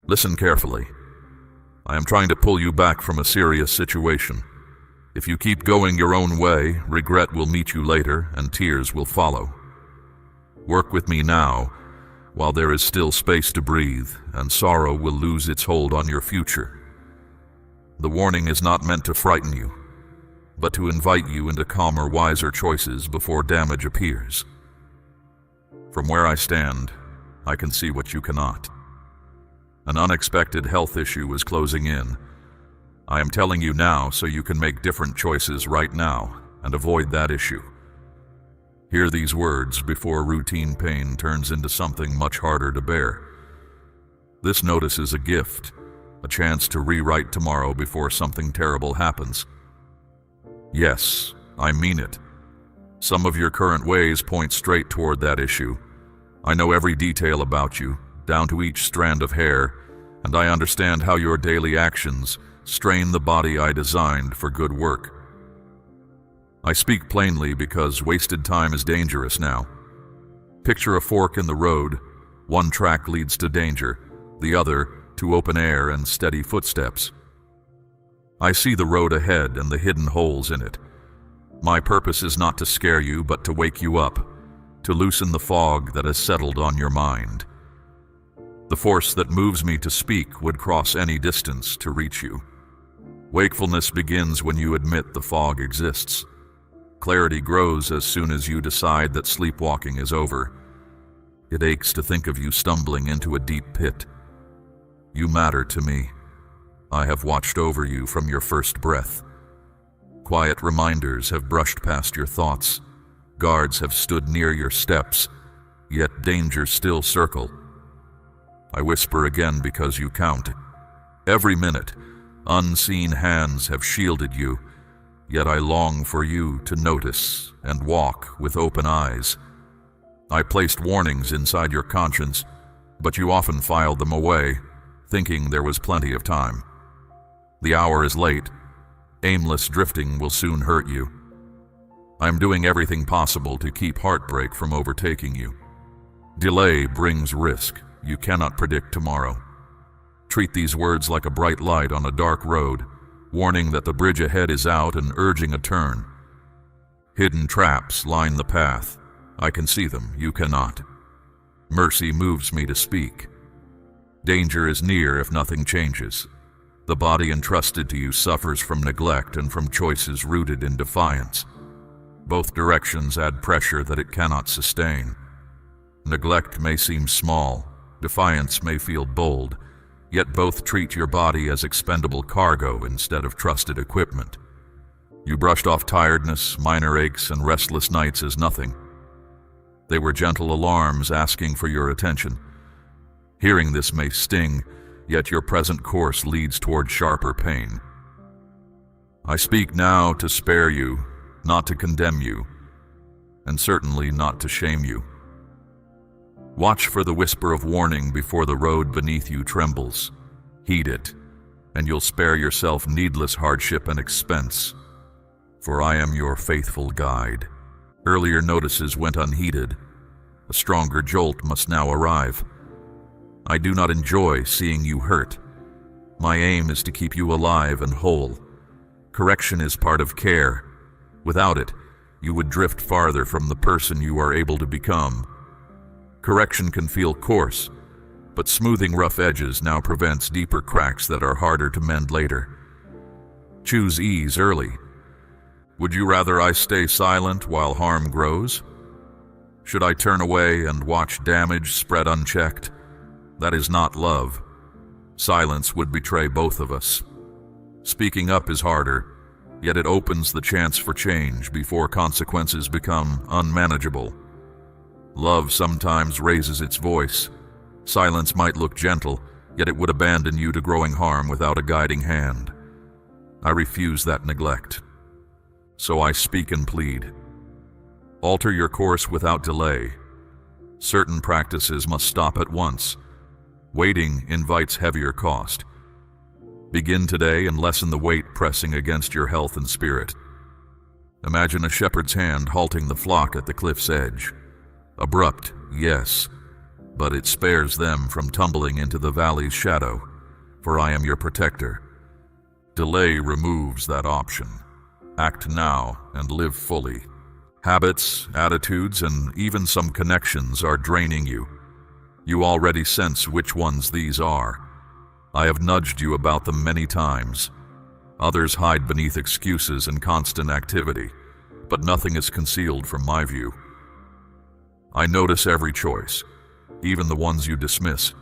Listen carefully. I am trying to pull you back from a serious situation. If you keep going your own way, regret will meet you later and tears will follow. Work with me now, while there is still space to breathe, and sorrow will lose its hold on your future. The warning is not meant to frighten you, but to invite you into calmer, wiser choices before damage appears. From where I stand, I can see what you cannot. An unexpected health issue is closing in. I am telling you now so you can make different choices right now and avoid that issue. Hear these words before routine pain turns into something much harder to bear. This notice is a gift, a chance to rewrite tomorrow before something terrible happens. Yes, I mean it. Some of your current ways point straight toward that issue. I know every detail about you, down to each strand of hair, and I understand how your daily actions strain the body I designed for good work. I speak plainly because wasted time is dangerous now. Picture a fork in the road. One track leads to danger, the other to open air and steady footsteps. I see the road ahead and the hidden holes in it. My purpose is not to scare you, but to wake you up, to loosen the fog that has settled on your mind. The force that moves me to speak would cross any distance to reach you. Wakefulness begins when you admit the fog exists. Clarity grows as soon as you decide that sleepwalking is over. It aches to think of you stumbling into a deep pit. You matter to me. I have watched over you from your first breath. Quiet reminders have brushed past your thoughts. Guards have stood near your steps, yet dangers still circle. I whisper again because you count. Every minute, unseen hands have shielded you, yet I long for you to notice and walk with open eyes. I placed warnings inside your conscience, but you often filed them away, thinking there was plenty of time. The hour is late. Aimless drifting will soon hurt you. I'm doing everything possible to keep heartbreak from overtaking you. Delay brings risk. You cannot predict tomorrow. Treat these words like a bright light on a dark road, warning that the bridge ahead is out and urging a turn. Hidden traps line the path. I can see them, you cannot. Mercy moves me to speak. Danger is near if nothing changes. The body entrusted to you suffers from neglect and from choices rooted in defiance. Both directions add pressure that it cannot sustain. Neglect may seem small, defiance may feel bold, yet both treat your body as expendable cargo instead of trusted equipment. You brushed off tiredness, minor aches, and restless nights as nothing. They were gentle alarms asking for your attention. Hearing this may sting, yet your present course leads toward sharper pain. I speak now to spare you, not to condemn you, and certainly not to shame you. Watch for the whisper of warning before the road beneath you trembles. Heed it, and you'll spare yourself needless hardship and expense. For I am your faithful guide. Earlier notices went unheeded. A stronger jolt must now arrive. I do not enjoy seeing you hurt. My aim is to keep you alive and whole. Correction is part of care. Without it, you would drift farther from the person you are able to become. Correction can feel coarse, but smoothing rough edges now prevents deeper cracks that are harder to mend later. Choose ease early. Would you rather I stay silent while harm grows? Should I turn away and watch damage spread unchecked? That is not love. Silence would betray both of us. Speaking up is harder, yet it opens the chance for change before consequences become unmanageable. Love sometimes raises its voice. Silence might look gentle, yet it would abandon you to growing harm without a guiding hand. I refuse that neglect. So I speak and plead. Alter your course without delay. Certain practices must stop at once. Waiting invites heavier cost. Begin today and lessen the weight pressing against your health and spirit. Imagine a shepherd's hand halting the flock at the cliff's edge. Abrupt, yes, but it spares them from tumbling into the valley's shadow, for I am your protector. Delay removes that option. Act now and live fully. Habits, attitudes, and even some connections are draining you. You already sense which ones these are. I have nudged you about them many times. Others hide beneath excuses and constant activity, but nothing is concealed from my view. I notice every choice, even the ones you dismiss.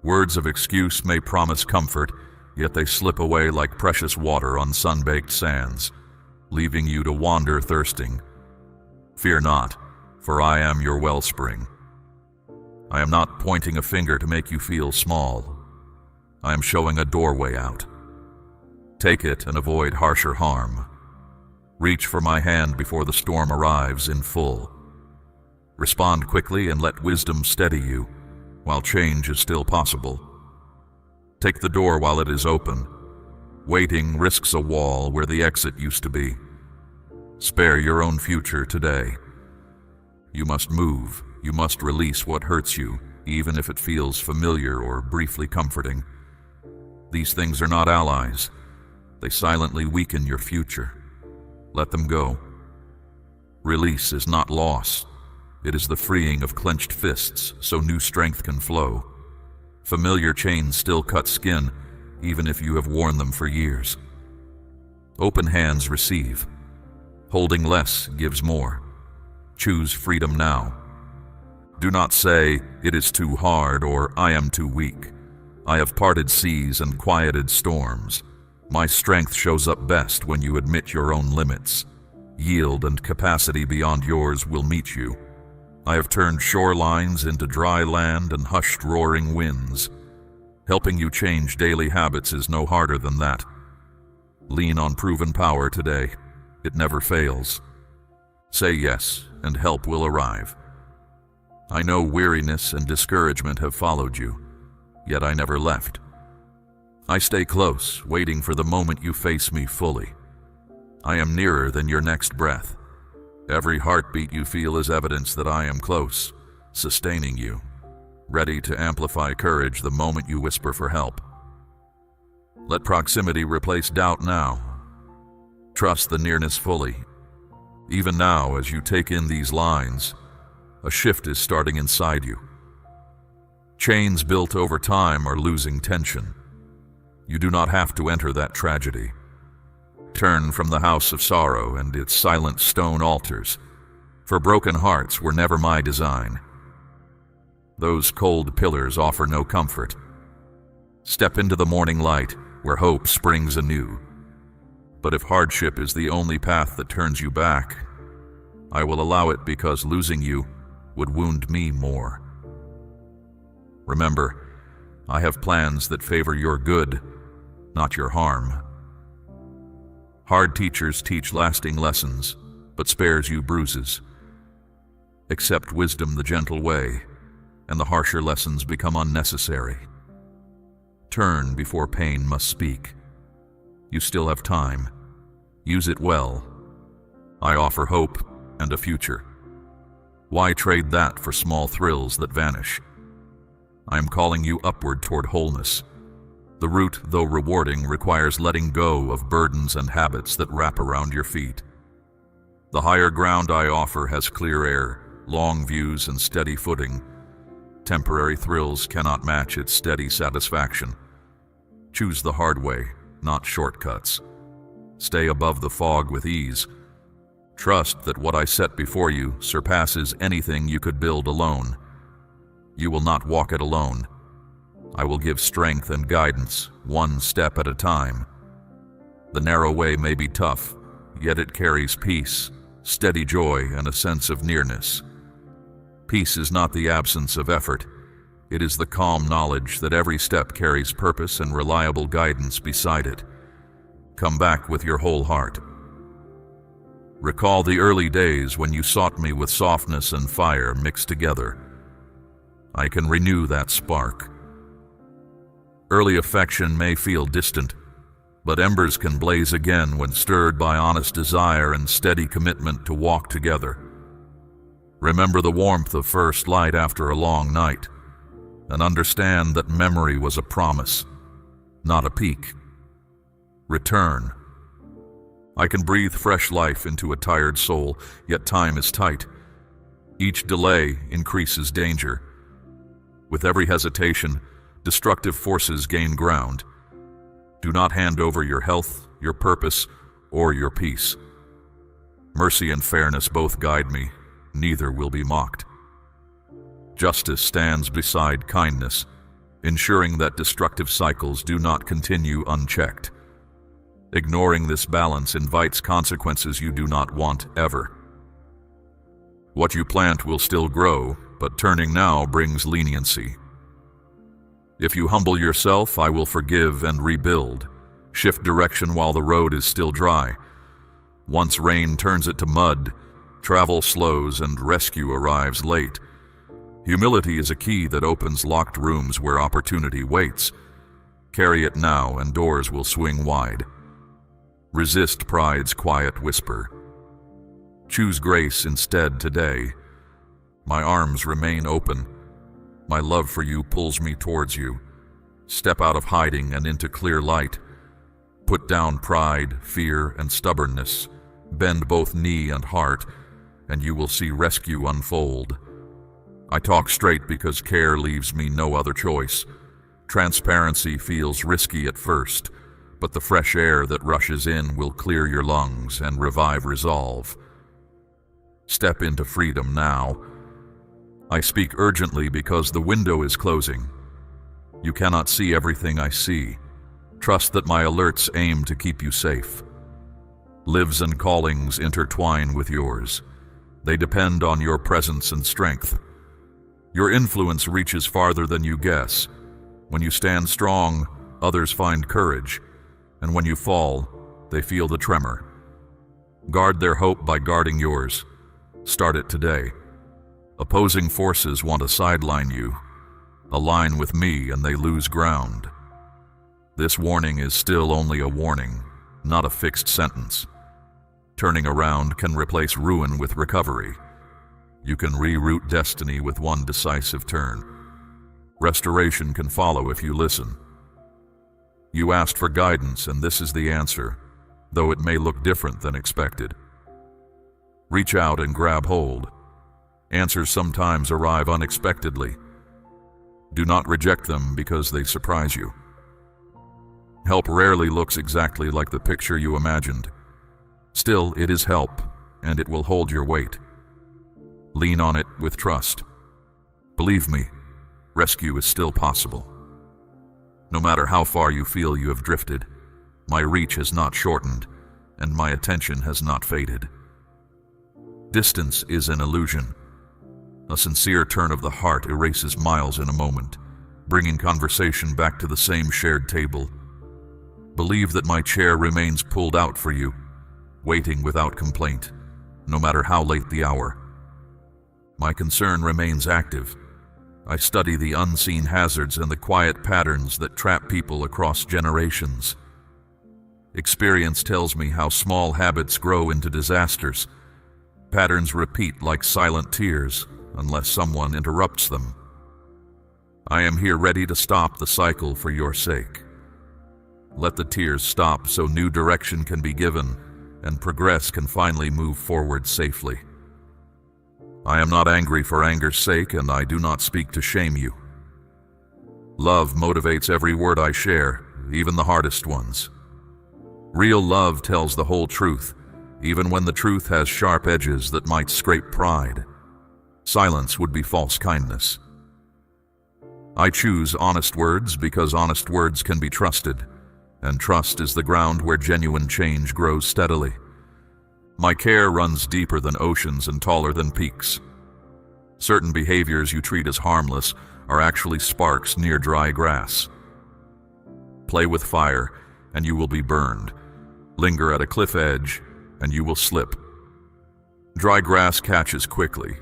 Words of excuse may promise comfort, yet they slip away like precious water on sun-baked sands, leaving you to wander thirsting. Fear not, for I am your wellspring. I am not pointing a finger to make you feel small. I am showing a doorway out. Take it and avoid harsher harm. Reach for my hand before the storm arrives in full. Respond quickly and let wisdom steady you, while change is still possible. Take the door while it is open. Waiting risks a wall where the exit used to be. Spare your own future today. You must move. You must release what hurts you, even if it feels familiar or briefly comforting. These things are not allies. They silently weaken your future. Let them go. Release is not loss. It is the freeing of clenched fists so new strength can flow. Familiar chains still cut skin, even if you have worn them for years. Open hands receive. Holding less gives more. Choose freedom now. Do not say, "It is too hard," or "I am too weak." I have parted seas and quieted storms. My strength shows up best when you admit your own limits. Yield and capacity beyond yours will meet you. I have turned shorelines into dry land and hushed roaring winds. Helping you change daily habits is no harder than that. Lean on proven power today. It never fails. Say yes, and help will arrive. I know weariness and discouragement have followed you, yet I never left. I stay close, waiting for the moment you face me fully. I am nearer than your next breath. Every heartbeat you feel is evidence that I am close, sustaining you, ready to amplify courage the moment you whisper for help. Let proximity replace doubt now. Trust the nearness fully. Even now, as you take in these lines, a shift is starting inside you. Chains built over time are losing tension. You do not have to enter that tragedy. Turn from the house of sorrow and its silent stone altars, for broken hearts were never my design. Those cold pillars offer no comfort. Step into the morning light, where hope springs anew. But if hardship is the only path that turns you back, I will allow it because losing you would wound me more. Remember, I have plans that favor your good, not your harm. Hard teachers teach lasting lessons, but spares you bruises. Accept wisdom the gentle way, and the harsher lessons become unnecessary. Turn before pain must speak. You still have time. Use it well. I offer hope and a future. Why trade that for small thrills that vanish? I am calling you upward toward wholeness. The route, though rewarding, requires letting go of burdens and habits that wrap around your feet. The higher ground I offer has clear air, long views, and steady footing. Temporary thrills cannot match its steady satisfaction. Choose the hard way, not shortcuts. Stay above the fog with ease. Trust that what I set before you surpasses anything you could build alone. You will not walk it alone. I will give strength and guidance, one step at a time. The narrow way may be tough, yet it carries peace, steady joy, and a sense of nearness. Peace is not the absence of effort. It is the calm knowledge that every step carries purpose and reliable guidance beside it. Come back with your whole heart. Recall the early days when you sought me with softness and fire mixed together. I can renew that spark. Early affection may feel distant, but embers can blaze again when stirred by honest desire and steady commitment to walk together. Remember the warmth of first light after a long night, and understand that memory was a promise, not a peak. Return. I can breathe fresh life into a tired soul, yet time is tight. Each delay increases danger. With every hesitation, destructive forces gain ground. Do not hand over your health, your purpose, or your peace. Mercy and fairness both guide me. Neither will be mocked. Justice stands beside kindness, ensuring that destructive cycles do not continue unchecked. Ignoring this balance invites consequences you do not want ever. What you plant will still grow, but turning now brings leniency. If you humble yourself, I will forgive and rebuild. Shift direction while the road is still dry. Once rain turns it to mud, travel slows and rescue arrives late. Humility is a key that opens locked rooms where opportunity waits. Carry it now and doors will swing wide. Resist pride's quiet whisper. Choose grace instead today. My arms remain open. My love for you pulls me towards you. Step out of hiding and into clear light. Put down pride, fear, and stubbornness. Bend both knee and heart, and you will see rescue unfold. I talk straight because care leaves me no other choice. Transparency feels risky at first, but the fresh air that rushes in will clear your lungs and revive resolve. Step into freedom now. I speak urgently because the window is closing. You cannot see everything I see. Trust that my alerts aim to keep you safe. Lives and callings intertwine with yours. They depend on your presence and strength. Your influence reaches farther than you guess. When you stand strong, others find courage, and when you fall, they feel the tremor. Guard their hope by guarding yours. Start it today. Opposing forces want to sideline you. Align with me and they lose ground. This warning is still only a warning, not a fixed sentence. Turning around can replace ruin with recovery. You can reroute destiny with one decisive turn. Restoration can follow if you listen. You asked for guidance, and this is the answer, though it may look different than expected. Reach out and grab hold. Answers sometimes arrive unexpectedly. Do not reject them because they surprise you. Help rarely looks exactly like the picture you imagined. Still, it is help, and it will hold your weight. Lean on it with trust. Believe me, rescue is still possible. No matter how far you feel you have drifted, my reach has not shortened, and my attention has not faded. Distance is an illusion. A sincere turn of the heart erases miles in a moment, bringing conversation back to the same shared table. Believe that my chair remains pulled out for you, waiting without complaint, no matter how late the hour. My concern remains active. I study the unseen hazards and the quiet patterns that trap people across generations. Experience tells me how small habits grow into disasters. Patterns repeat like silent tears unless someone interrupts them. I am here ready to stop the cycle for your sake. Let the tears stop so new direction can be given and progress can finally move forward safely. I am not angry for anger's sake, and I do not speak to shame you. Love motivates every word I share, even the hardest ones. Real love tells the whole truth, even when the truth has sharp edges that might scrape pride. Silence would be false kindness. I choose honest words because honest words can be trusted, and trust is the ground where genuine change grows steadily. My care runs deeper than oceans and taller than peaks. Certain behaviors you treat as harmless are actually sparks near dry grass. Play with fire, and you will be burned. Linger at a cliff edge, and you will slip. Dry grass catches quickly.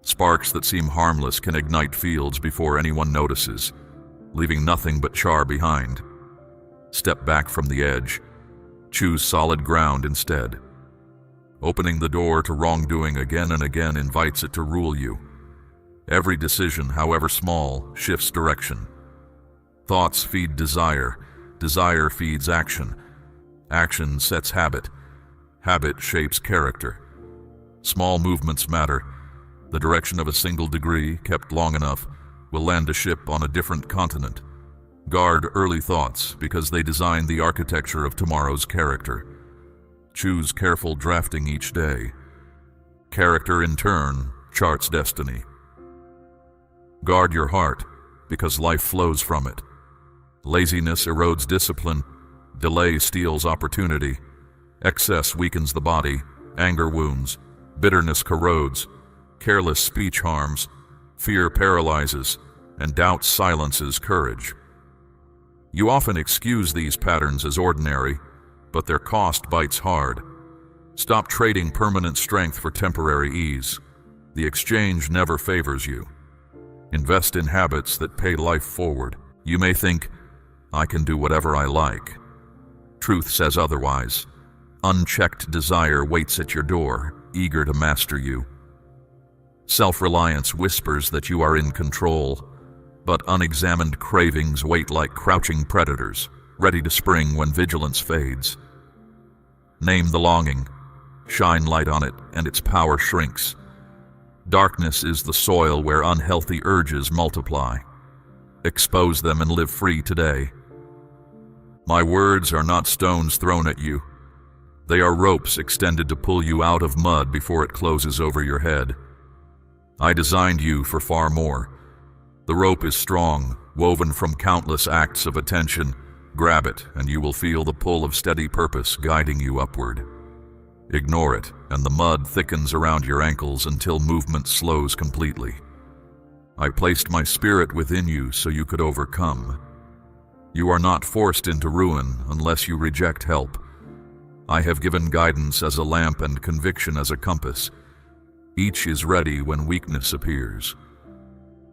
Sparks that seem harmless can ignite fields before anyone notices, leaving nothing but char behind. Step back from the edge. Choose solid ground instead. Opening the door to wrongdoing again and again invites it to rule you. Every decision, however small, shifts direction. Thoughts feed desire. Desire feeds action. Action sets habit. Habit shapes character. Small movements matter. The direction of a single degree, kept long enough, will land a ship on a different continent. Guard early thoughts because they design the architecture of tomorrow's character. Choose careful drafting each day. Character, in turn, charts destiny. Guard your heart because life flows from it. Laziness erodes discipline. Delay steals opportunity. Excess weakens the body. Anger wounds. Bitterness corrodes. Careless speech harms. Fear paralyzes. And doubt silences courage. You often excuse these patterns as ordinary, but their cost bites hard. Stop trading permanent strength for temporary ease. The exchange never favors you. Invest in habits that pay life forward. You may think, I can do whatever I like. Truth says otherwise. Unchecked desire waits at your door, eager to master you. Self-reliance whispers that you are in control, but unexamined cravings wait like crouching predators, ready to spring when vigilance fades. Name the longing, shine light on it, and its power shrinks. Darkness is the soil where unhealthy urges multiply. Expose them and live free today. My words are not stones thrown at you. They are ropes extended to pull you out of mud before it closes over your head. I designed you for far more. The rope is strong, woven from countless acts of attention. Grab it, and you will feel the pull of steady purpose guiding you upward. Ignore it, and the mud thickens around your ankles until movement slows completely. I placed my spirit within you so you could overcome. You are not forced into ruin unless you reject help. I have given guidance as a lamp and conviction as a compass. Each is ready when weakness appears.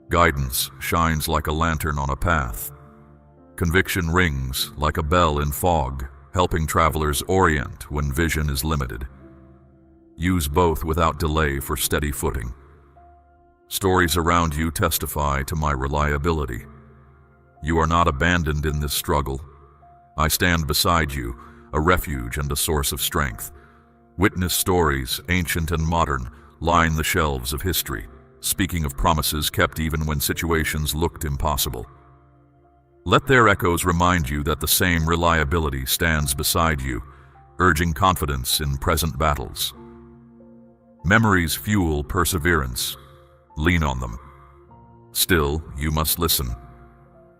Guidance shines like a lantern on a path. Conviction rings like a bell in fog, helping travelers orient when vision is limited. Use both without delay for steady footing. Stories around you testify to my reliability. You are not abandoned in this struggle. I stand beside you, a refuge and a source of strength. Witness stories, ancient and modern, line the shelves of history, speaking of promises kept even when situations looked impossible. Let their echoes remind you that the same reliability stands beside you, urging confidence in present battles. Memories fuel perseverance. Lean on them. Still, you must listen.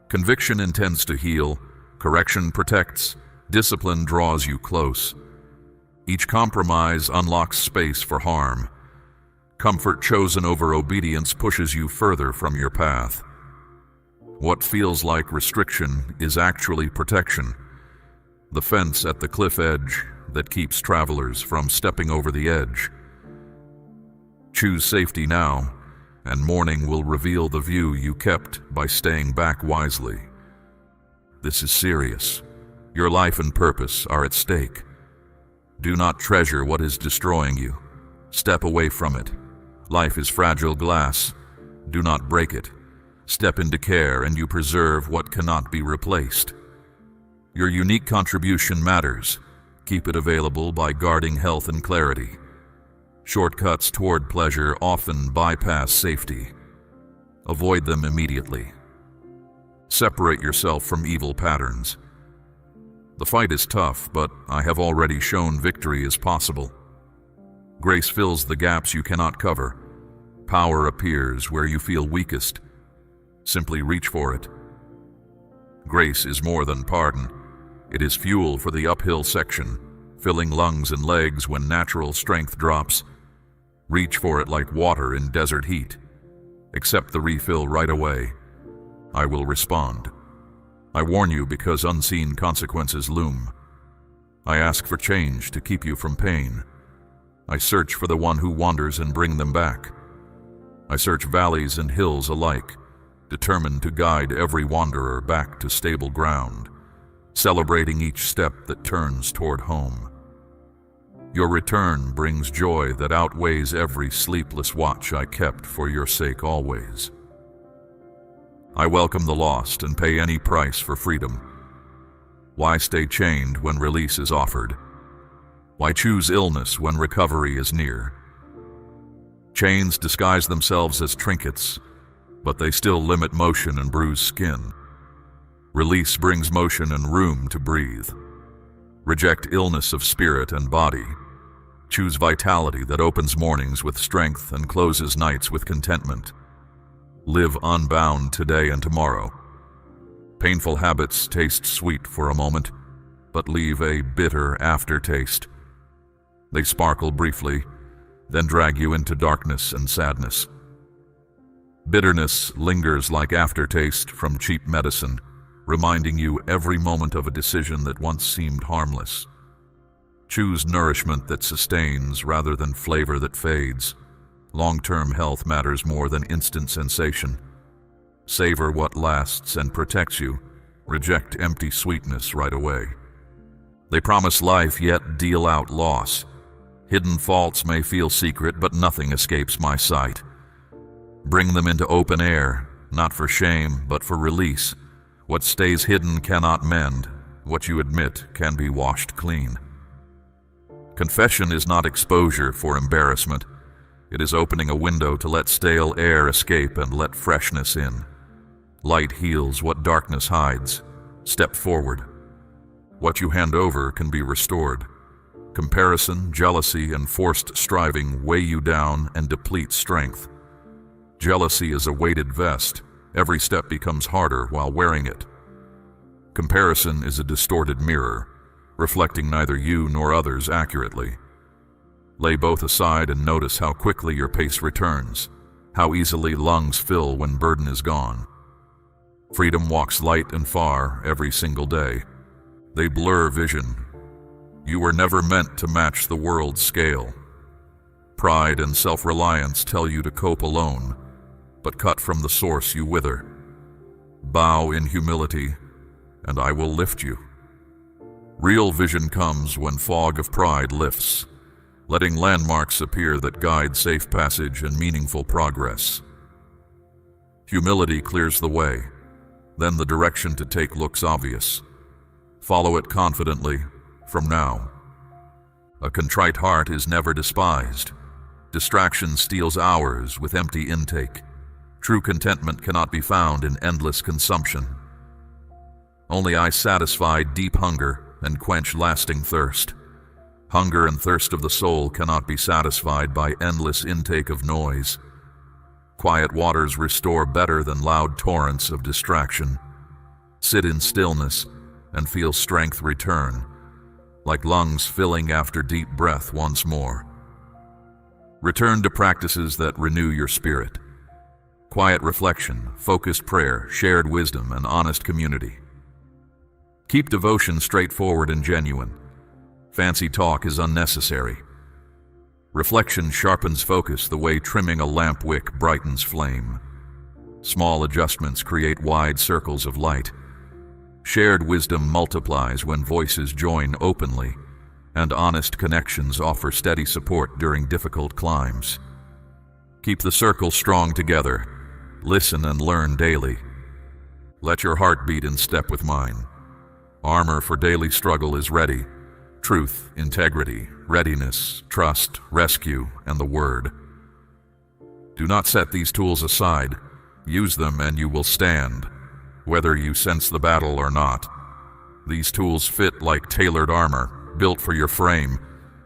Conviction intends to heal, correction protects, discipline draws you close. Each compromise unlocks space for harm. Comfort chosen over obedience pushes you further from your path. What feels like restriction is actually protection. The fence at the cliff edge that keeps travelers from stepping over the edge. Choose safety now, and morning will reveal the view you kept by staying back wisely. This is serious. Your life and purpose are at stake. Do not treasure what is destroying you. Step away from it. Life is fragile glass. Do not break it. Step into care and you preserve what cannot be replaced. Your unique contribution matters. Keep it available by guarding health and clarity. Shortcuts toward pleasure often bypass safety. Avoid them immediately. Separate yourself from evil patterns. The fight is tough, but I have already shown victory is possible. Grace fills the gaps you cannot cover. Power appears where you feel weakest. Simply reach for it. Grace is more than pardon. It is fuel for the uphill section, filling lungs and legs when natural strength drops. Reach for it like water in desert heat. Accept the refill right away. I will respond. I warn you because unseen consequences loom. I ask for change to keep you from pain. I search for the one who wanders and bring them back. I search valleys and hills alike, determined to guide every wanderer back to stable ground, celebrating each step that turns toward home. Your return brings joy that outweighs every sleepless watch I kept for your sake always. I welcome the lost and pay any price for freedom. Why stay chained when release is offered? Why choose illness when recovery is near? Chains disguise themselves as trinkets, but they still limit motion and bruise skin. Release brings motion and room to breathe. Reject illness of spirit and body. Choose vitality that opens mornings with strength and closes nights with contentment. Live unbound today and tomorrow. Painful habits taste sweet for a moment, but leave a bitter aftertaste. They sparkle briefly, then drag you into darkness and sadness. Bitterness lingers like aftertaste from cheap medicine, reminding you every moment of a decision that once seemed harmless. Choose nourishment that sustains rather than flavor that fades. Long-term health matters more than instant sensation. Savor what lasts and protects you. Reject empty sweetness right away. They promise life yet deal out loss. Hidden faults may feel secret, but nothing escapes my sight. Bring them into open air, not for shame, but for release. What stays hidden cannot mend. What you admit can be washed clean. Confession is not exposure for embarrassment. It is opening a window to let stale air escape and let freshness in. Light heals what darkness hides. Step forward. What you hand over can be restored. Comparison, jealousy, and forced striving weigh you down and deplete strength. Jealousy is a weighted vest. Every step becomes harder while wearing it. Comparison is a distorted mirror, reflecting neither you nor others accurately. Lay both aside and notice how quickly your pace returns, how easily lungs fill when burden is gone. Freedom walks light and far every single day. They blur vision. You were never meant to match the world's scale. Pride and self-reliance tell you to cope alone, but cut from the source you wither. Bow in humility, and I will lift you. Real vision comes when fog of pride lifts, letting landmarks appear that guide safe passage and meaningful progress. Humility clears the way, then the direction to take looks obvious. Follow it confidently from now. A contrite heart is never despised. Distraction steals hours with empty intake. True contentment cannot be found in endless consumption. Only I satisfy deep hunger and quench lasting thirst. Hunger and thirst of the soul cannot be satisfied by endless intake of noise. Quiet waters restore better than loud torrents of distraction. Sit in stillness and feel strength return, like lungs filling after deep breath once more. Return to practices that renew your spirit. Quiet reflection, focused prayer, shared wisdom, and honest community. Keep devotion straightforward and genuine. Fancy talk is unnecessary. Reflection sharpens focus the way trimming a lamp wick brightens flame. Small adjustments create wide circles of light. Shared wisdom multiplies when voices join openly, and honest connections offer steady support during difficult climbs. Keep the circle strong together. Listen and learn daily. Let your heart beat in step with mine. Armor for daily struggle is ready. Truth, integrity, readiness, trust, rescue, and the Word. Do not set these tools aside. Use them and you will stand, whether you sense the battle or not. These tools fit like tailored armor, built for your frame,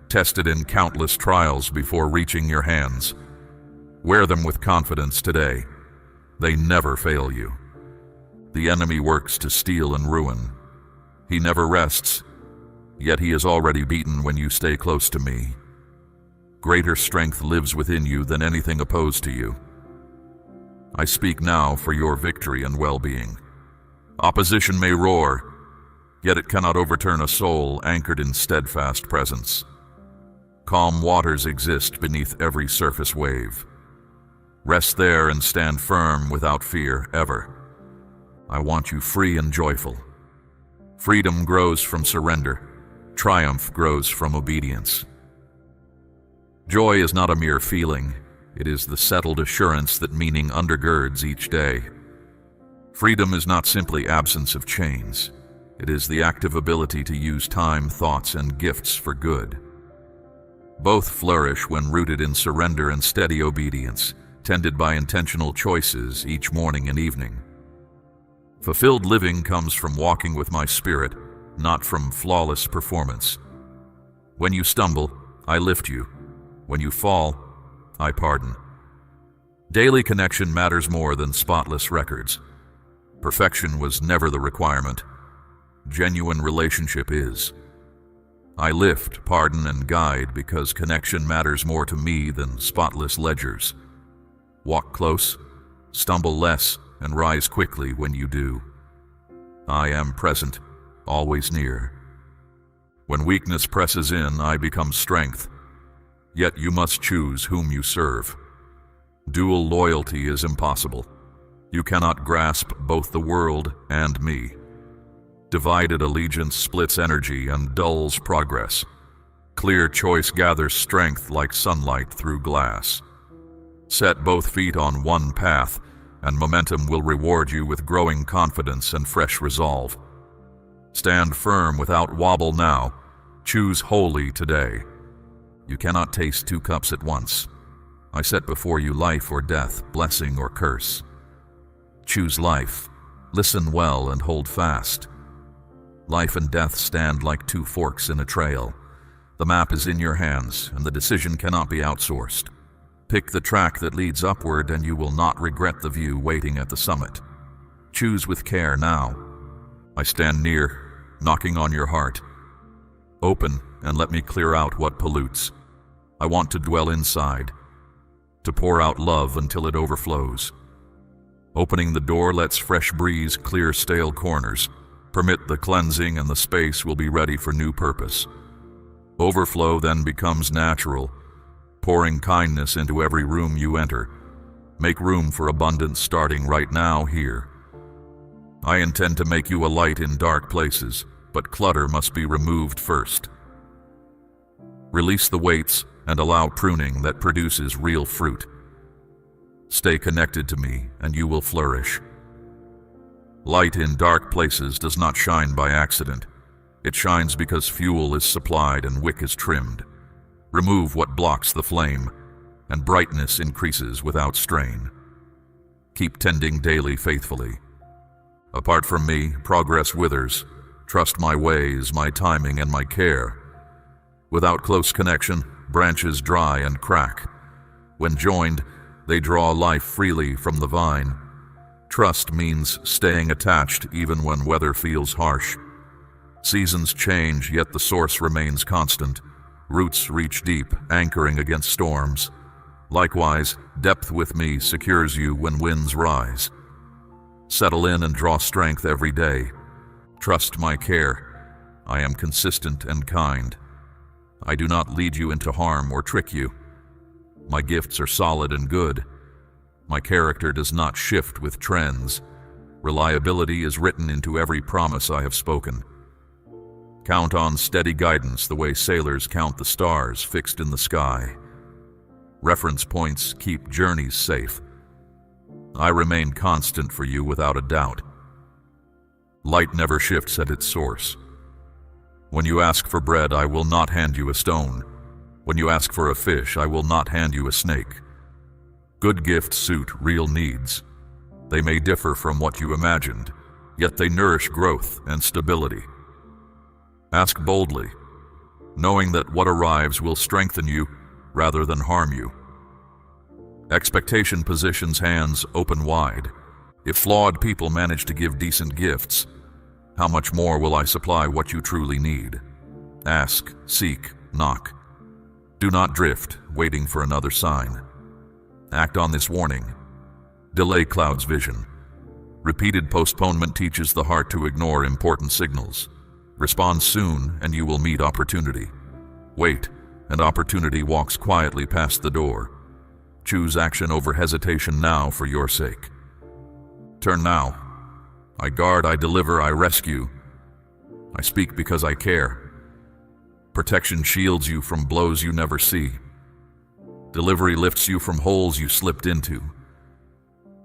tested in countless trials before reaching your hands. Wear them with confidence today. They never fail you. The enemy works to steal and ruin. He never rests, yet he is already beaten when you stay close to me. Greater strength lives within you than anything opposed to you. I speak now for your victory and well-being. Opposition may roar, yet it cannot overturn a soul anchored in steadfast presence. Calm waters exist beneath every surface wave. Rest there and stand firm without fear, ever. I want you free and joyful. Freedom grows from surrender. Triumph grows from obedience. Joy is not a mere feeling. It is the settled assurance that meaning undergirds each day. Freedom is not simply absence of chains. It is the active ability to use time, thoughts, and gifts for good. Both flourish when rooted in surrender and steady obedience, tended by intentional choices each morning and evening. Fulfilled living comes from walking with my spirit, not from flawless performance. When you stumble, I lift you. When you fall, I pardon. Daily connection matters more than spotless records. Perfection was never the requirement. Genuine relationship is. I lift, pardon, and guide because connection matters more to me than spotless ledgers. Walk close, stumble less, and rise quickly when you do. I am present, always near. When weakness presses in, I become strength. Yet you must choose whom you serve. Dual loyalty is impossible. You cannot grasp both the world and me. Divided allegiance splits energy and dulls progress. Clear choice gathers strength like sunlight through glass. Set both feet on one path, and momentum will reward you with growing confidence and fresh resolve. Stand firm without wobble now. Choose wholly today. You cannot taste two cups at once. I set before you life or death, blessing or curse. Choose life. Listen well and hold fast. Life and death stand like two forks in a trail. The map is in your hands, and the decision cannot be outsourced. Pick the track that leads upward, and you will not regret the view waiting at the summit. Choose with care now. I stand near, knocking on your heart. Open and let me clear out what pollutes. I want to dwell inside, to pour out love until it overflows. Opening the door lets fresh breeze clear stale corners. Permit the cleansing and the space will be ready for new purpose. Overflow then becomes natural, pouring kindness into every room you enter. Make room for abundance starting right now here. I intend to make you a light in dark places, but clutter must be removed first. Release the weights and allow pruning that produces real fruit. Stay connected to me and you will flourish. Light in dark places does not shine by accident. It shines because fuel is supplied and wick is trimmed. Remove what blocks the flame, and brightness increases without strain. Keep tending daily faithfully. Apart from me, progress withers. Trust my ways, my timing, and my care. Without close connection, branches dry and crack. When joined, they draw life freely from the vine. Trust means staying attached even when weather feels harsh. Seasons change, yet the source remains constant. Roots reach deep, anchoring against storms. Likewise, depth with me secures you when winds rise. Settle in and draw strength every day. Trust my care. I am consistent and kind. I do not lead you into harm or trick you. My gifts are solid and good. My character does not shift with trends. Reliability is written into every promise I have spoken. Count on steady guidance the way sailors count the stars fixed in the sky. Reference points keep journeys safe. I remain constant for you without a doubt. Light never shifts at its source. When you ask for bread, I will not hand you a stone. When you ask for a fish, I will not hand you a snake. Good gifts suit real needs. They may differ from what you imagined, yet they nourish growth and stability. Ask boldly, knowing that what arrives will strengthen you rather than harm you. Expectation positions hands open wide. If flawed people manage to give decent gifts, how much more will I supply what you truly need? Ask, seek, knock. Do not drift, waiting for another sign. Act on this warning. Delay clouds vision. Repeated postponement teaches the heart to ignore important signals. Respond soon, and you will meet opportunity. Wait, and opportunity walks quietly past the door. Choose action over hesitation now for your sake. Turn now. I guard, I deliver, I rescue. I speak because I care. Protection shields you from blows you never see. Delivery lifts you from holes you slipped into.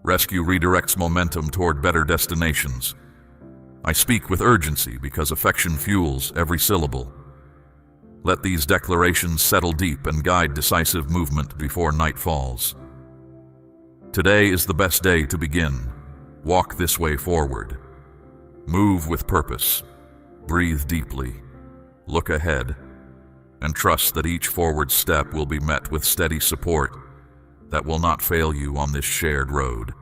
Rescue redirects momentum toward better destinations. I speak with urgency because affection fuels every syllable. Let these declarations settle deep and guide decisive movement before night falls. Today is the best day to begin. Walk this way forward. Move with purpose. Breathe deeply. Look ahead. And trust that each forward step will be met with steady support that will not fail you on this shared road.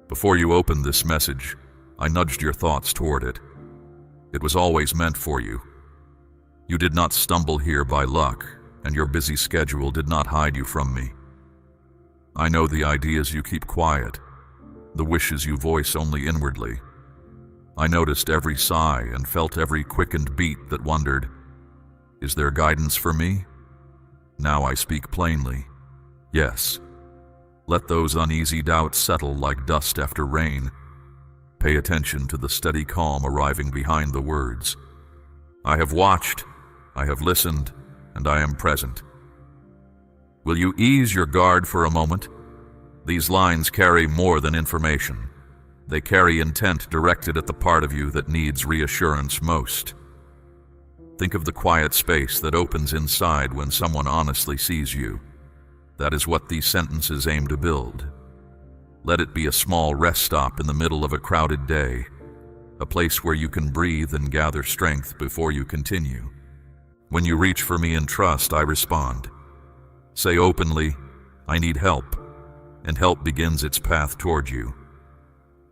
Before you opened this message, I nudged your thoughts toward it. It was always meant for you. You did not stumble here by luck, and your busy schedule did not hide you from me. I know the ideas you keep quiet, the wishes you voice only inwardly. I noticed every sigh and felt every quickened beat that wondered, is there guidance for me? Now I speak plainly. Yes. Let those uneasy doubts settle like dust after rain. Pay attention to the steady calm arriving behind the words. I have watched, I have listened, and I am present. Will you ease your guard for a moment? These lines carry more than information. They carry intent directed at the part of you that needs reassurance most. Think of the quiet space that opens inside when someone honestly sees you. That is what these sentences aim to build. Let it be a small rest stop in the middle of a crowded day, a place where you can breathe and gather strength before you continue. When you reach for me in trust, I respond. Say openly, I need help, and help begins its path toward you.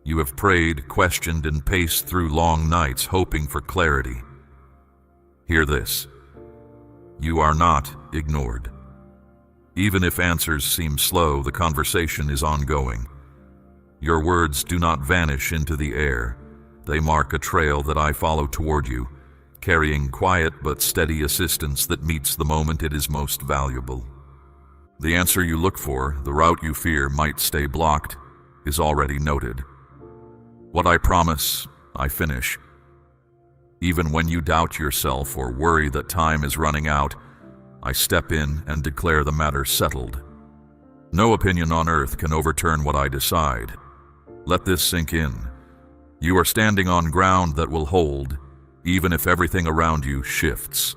You have prayed, questioned, and paced through long nights hoping for clarity. Hear this. You are not ignored. Even if answers seem slow, the conversation is ongoing. Your words do not vanish into the air. They mark a trail that I follow toward you, carrying quiet but steady assistance that meets the moment it is most valuable. The answer you look for, the route you fear might stay blocked, is already noted. What I promise, I finish. Even when you doubt yourself or worry that time is running out, I step in and declare the matter settled. No opinion on earth can overturn what I decide. Let this sink in. You are standing on ground that will hold, even if everything around you shifts.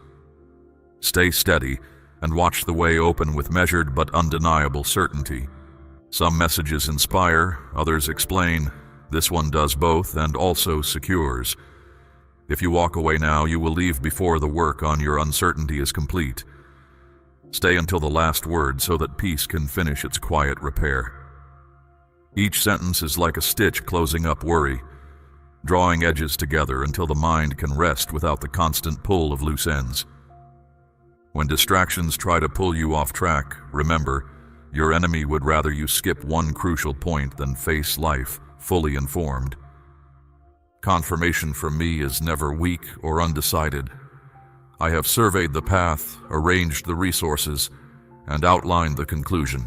Stay steady and watch the way open with measured but undeniable certainty. Some messages inspire, others explain. This one does both and also secures. If you walk away now, you will leave before the work on your uncertainty is complete. Stay until the last word so that peace can finish its quiet repair. Each sentence is like a stitch closing up worry, drawing edges together until the mind can rest without the constant pull of loose ends. When distractions try to pull you off track, remember, your enemy would rather you skip one crucial point than face life fully informed. Confirmation from me is never weak or undecided. I have surveyed the path, arranged the resources, and outlined the conclusion.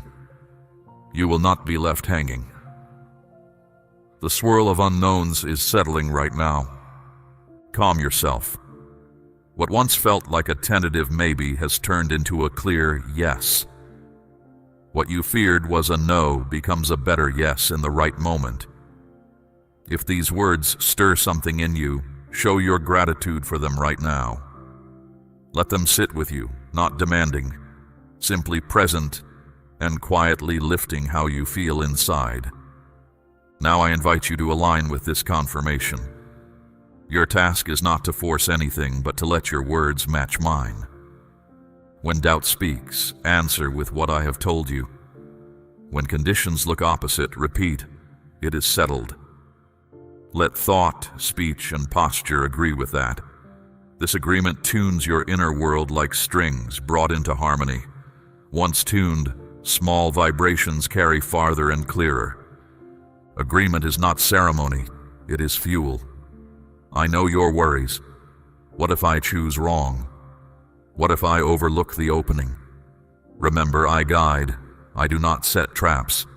You will not be left hanging. The swirl of unknowns is settling right now. Calm yourself. What once felt like a tentative maybe has turned into a clear yes. What you feared was a no becomes a better yes in the right moment. If these words stir something in you, show your gratitude for them right now. Let them sit with you, not demanding, simply present and quietly lifting how you feel inside. Now I invite you to align with this confirmation. Your task is not to force anything, but to let your words match mine. When doubt speaks, answer with what I have told you. When conditions look opposite, repeat, it is settled. Let thought, speech, and posture agree with that. This agreement tunes your inner world like strings brought into harmony. Once tuned, small vibrations carry farther and clearer. Agreement is not ceremony, it is fuel. I know your worries. What if I choose wrong? What if I overlook the opening? Remember, I guide. I do not set traps.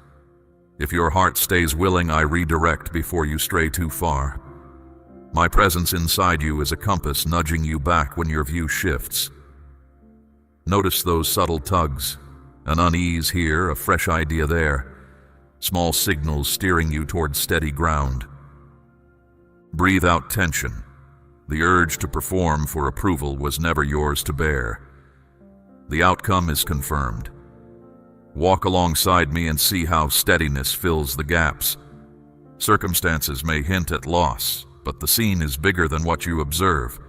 If your heart stays willing, I redirect before you stray too far. My presence inside you is a compass nudging you back when your view shifts. Notice those subtle tugs, an unease here, a fresh idea there, small signals steering you toward steady ground. Breathe out tension. The urge to perform for approval was never yours to bear. The outcome is confirmed. Walk alongside me and see how steadiness fills the gaps. Circumstances may hint at loss, but the scene is bigger than what you observe.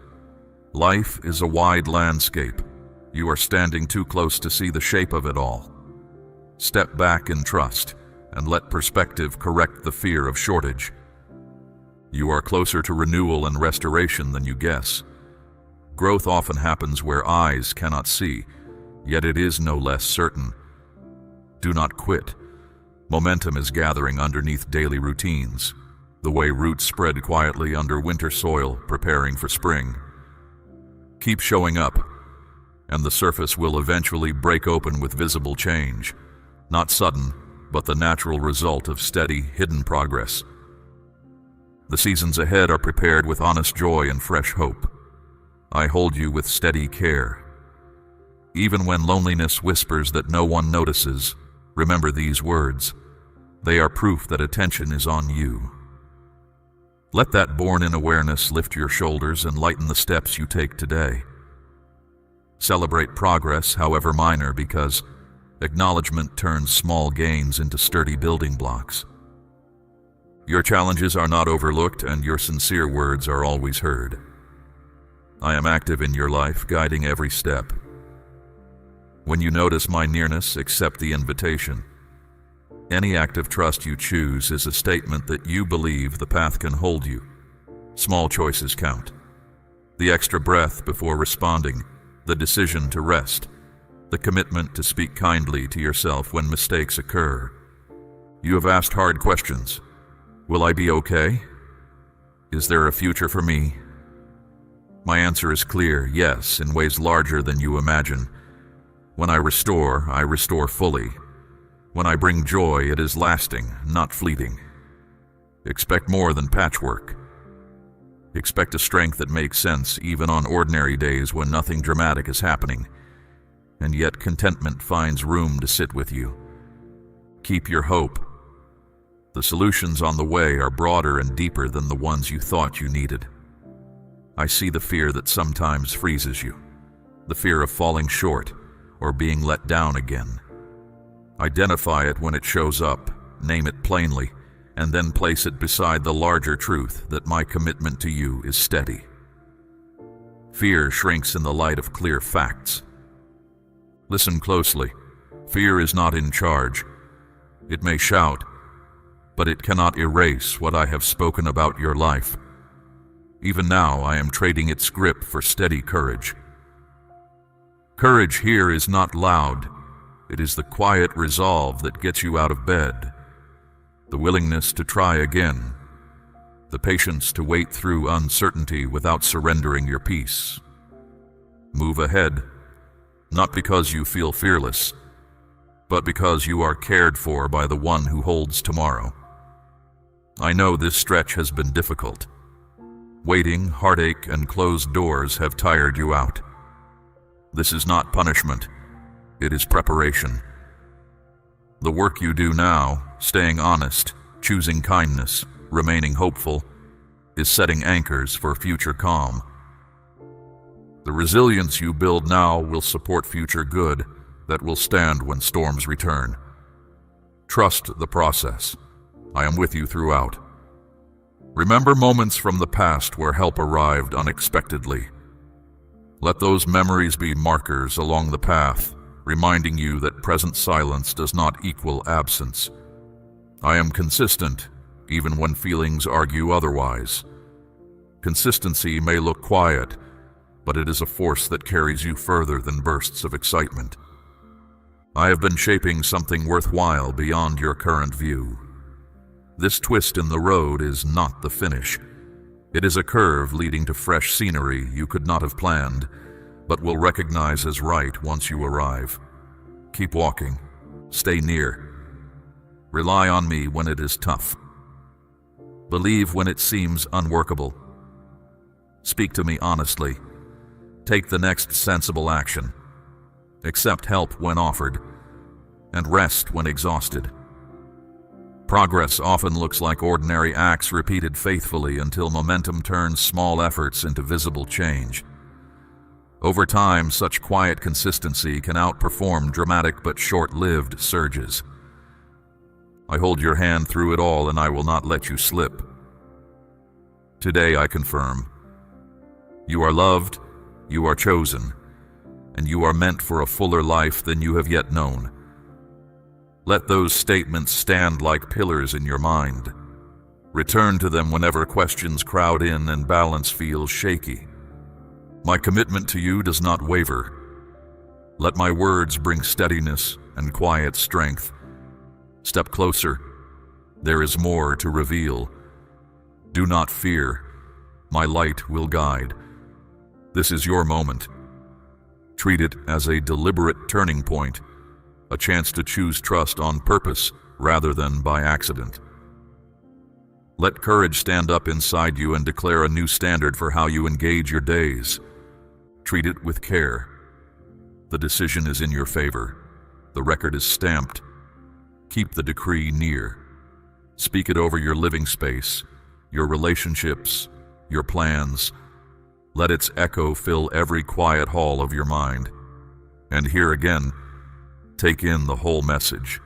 Life is a wide landscape. You are standing too close to see the shape of it all. Step back in trust and let perspective correct the fear of shortage. You are closer to renewal and restoration than you guess. Growth often happens where eyes cannot see, yet it is no less certain. Do not quit. Momentum is gathering underneath daily routines, the way roots spread quietly under winter soil, preparing for spring. Keep showing up, and the surface will eventually break open with visible change, not sudden, but the natural result of steady, hidden progress. The seasons ahead are prepared with honest joy and fresh hope. I hold you with steady care. Even when loneliness whispers that no one notices, remember these words. They are proof that attention is on you. Let that born-in awareness lift your shoulders and lighten the steps you take today. Celebrate progress, however minor, because acknowledgement turns small gains into sturdy building blocks. Your challenges are not overlooked, and your sincere words are always heard. I am active in your life, guiding every step. When you notice my nearness, accept the invitation. Any act of trust you choose is a statement that you believe the path can hold you. Small choices count. The extra breath before responding, the decision to rest, the commitment to speak kindly to yourself when mistakes occur. You have asked hard questions. Will I be okay? Is there a future for me? My answer is clear, yes, in ways larger than you imagine. When I restore fully. When I bring joy, it is lasting, not fleeting. Expect more than patchwork. Expect a strength that makes sense even on ordinary days when nothing dramatic is happening, and yet contentment finds room to sit with you. Keep your hope. The solutions on the way are broader and deeper than the ones you thought you needed. I see the fear that sometimes freezes you, the fear of falling short or being let down again. Identify it when it shows up, name it plainly, and then place it beside the larger truth that my commitment to you is steady. Fear shrinks in the light of clear facts. Listen closely. Fear is not in charge. It may shout, but it cannot erase what I have spoken about your life. Even now, I am trading its grip for steady courage. Courage here is not loud. It is the quiet resolve that gets you out of bed, the willingness to try again, the patience to wait through uncertainty without surrendering your peace. Move ahead, not because you feel fearless, but because you are cared for by the one who holds tomorrow. I know this stretch has been difficult. Waiting, heartache, and closed doors have tired you out. This is not punishment. It is preparation. The work you do now, staying honest, choosing kindness, remaining hopeful, is setting anchors for future calm. The resilience you build now will support future good that will stand when storms return. Trust the process. I am with you throughout. Remember moments from the past where help arrived unexpectedly. Let those memories be markers along the path, reminding you that present silence does not equal absence. I am consistent, even when feelings argue otherwise. Consistency may look quiet, but it is a force that carries you further than bursts of excitement. I have been shaping something worthwhile beyond your current view. This twist in the road is not the finish. It is a curve leading to fresh scenery you could not have planned, but will recognize as right once you arrive. Keep walking. Stay near. Rely on me when it is tough. Believe when it seems unworkable. Speak to me honestly. Take the next sensible action. Accept help when offered, and rest when exhausted. Progress often looks like ordinary acts repeated faithfully until momentum turns small efforts into visible change. Over time, such quiet consistency can outperform dramatic but short-lived surges. I hold your hand through it all, and I will not let you slip. Today I confirm, you are loved, you are chosen, and you are meant for a fuller life than you have yet known. Let those statements stand like pillars in your mind. Return to them whenever questions crowd in and balance feels shaky. My commitment to you does not waver. Let my words bring steadiness and quiet strength. Step closer. There is more to reveal. Do not fear. My light will guide. This is your moment. Treat it as a deliberate turning point, a chance to choose trust on purpose rather than by accident. Let courage stand up inside you and declare a new standard for how you engage your days. Treat it with care. The decision is in your favor. The record is stamped. Keep the decree near. Speak it over your living space, your relationships, your plans. Let its echo fill every quiet hall of your mind. And here again, take in the whole message.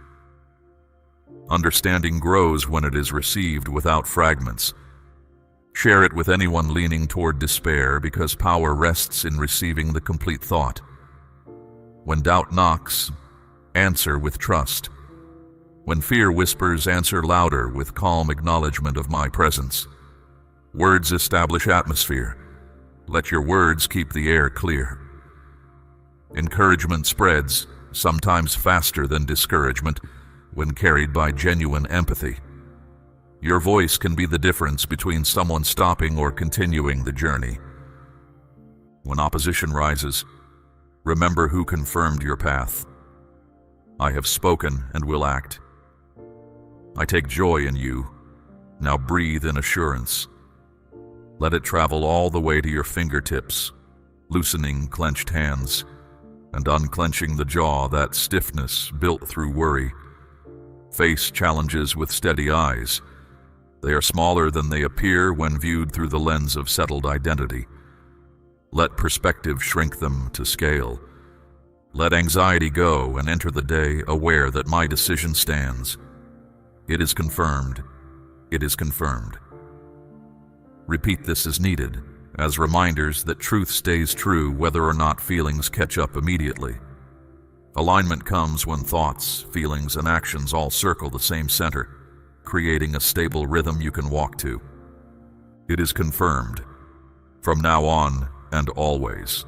Understanding grows when it is received without fragments. Share it with anyone leaning toward despair, because power rests in receiving the complete thought. When doubt knocks, answer with trust. When fear whispers, answer louder with calm acknowledgement of my presence. Words establish atmosphere. Let your words keep the air clear. Encouragement spreads, sometimes faster than discouragement, when carried by genuine empathy. Your voice can be the difference between someone stopping or continuing the journey. When opposition rises, remember who confirmed your path. I have spoken and will act. I take joy in you. Now breathe in assurance. Let it travel all the way to your fingertips, loosening clenched hands and unclenching the jaw, that stiffness built through worry. Face challenges with steady eyes. They are smaller than they appear when viewed through the lens of settled identity. Let perspective shrink them to scale. Let anxiety go and enter the day aware that my decision stands. It is confirmed. It is confirmed. Repeat this as needed, as reminders that truth stays true whether or not feelings catch up immediately. Alignment comes when thoughts, feelings, and actions all circle the same center, creating a stable rhythm you can walk to. It is confirmed, from now on and always.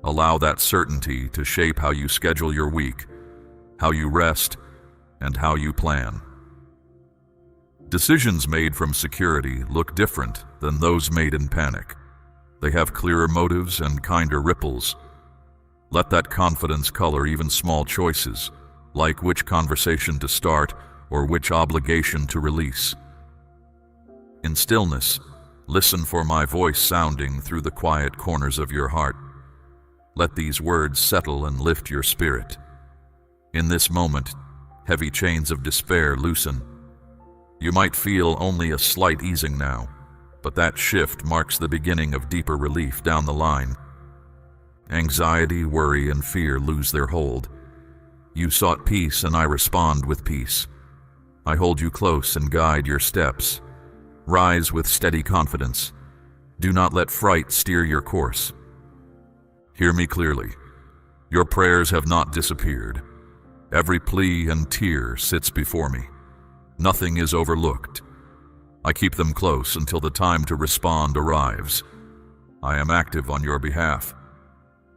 Allow that certainty to shape how you schedule your week, how you rest, and how you plan. Decisions made from security look different than those made in panic. They have clearer motives and kinder ripples. Let that confidence color even small choices, like which conversation to start or which obligation to release. In stillness, listen for my voice sounding through the quiet corners of your heart. Let these words settle and lift your spirit. In this moment, heavy chains of despair loosen. You might feel only a slight easing now, but that shift marks the beginning of deeper relief down the line. Anxiety, worry, and fear lose their hold. You sought peace, and I respond with peace. I hold you close and guide your steps. Rise with steady confidence. Do not let fright steer your course. Hear me clearly. Your prayers have not disappeared. Every plea and tear sits before me. Nothing is overlooked. I keep them close until the time to respond arrives. I am active on your behalf.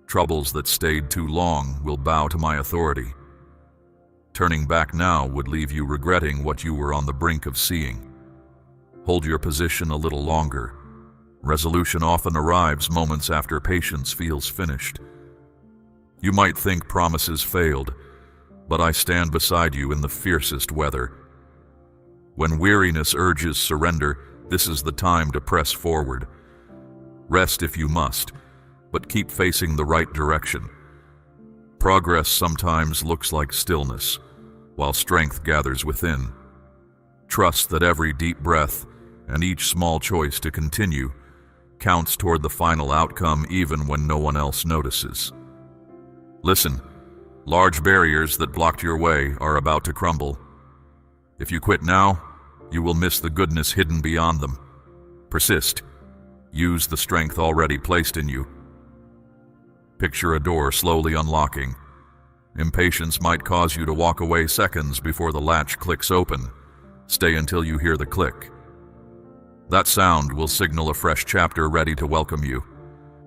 Troubles that stayed too long will bow to my authority. Turning back now would leave you regretting what you were on the brink of seeing. Hold your position a little longer. Resolution often arrives moments after patience feels finished. You might think promises failed, but I stand beside you in the fiercest weather. When weariness urges surrender, this is the time to press forward. Rest if you must, but keep facing the right direction. Progress sometimes looks like stillness, while strength gathers within. Trust that every deep breath and each small choice to continue counts toward the final outcome even when no one else notices. Listen, large barriers that blocked your way are about to crumble. If you quit now, you will miss the goodness hidden beyond them. Persist. Use the strength already placed in you. Picture a door slowly unlocking. Impatience might cause you to walk away seconds before the latch clicks open. Stay until you hear the click. That sound will signal a fresh chapter ready to welcome you.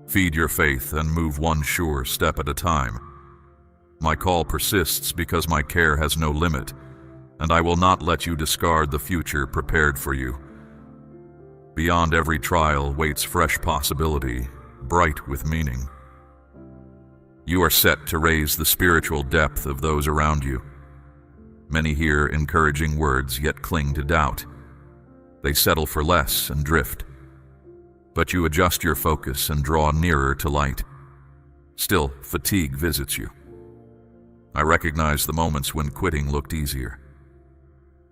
Feed your faith and move one sure step at a time. My call persists because my care has no limit, and I will not let you discard the future prepared for you. Beyond every trial waits fresh possibility, bright with meaning. You are set to raise the spiritual depth of those around you. Many hear encouraging words yet cling to doubt. They settle for less and drift. But you adjust your focus and draw nearer to light. Still, fatigue visits you. I recognize the moments when quitting looked easier.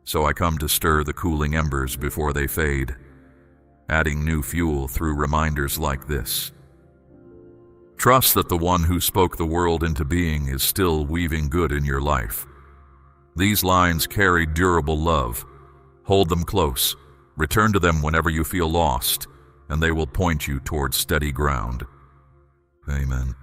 So I come to stir the cooling embers before they fade, adding new fuel through reminders like this. Trust that the one who spoke the world into being is still weaving good in your life. These lines carry durable love. Hold them close. Return to them whenever you feel lost, and they will point you towards steady ground. Amen.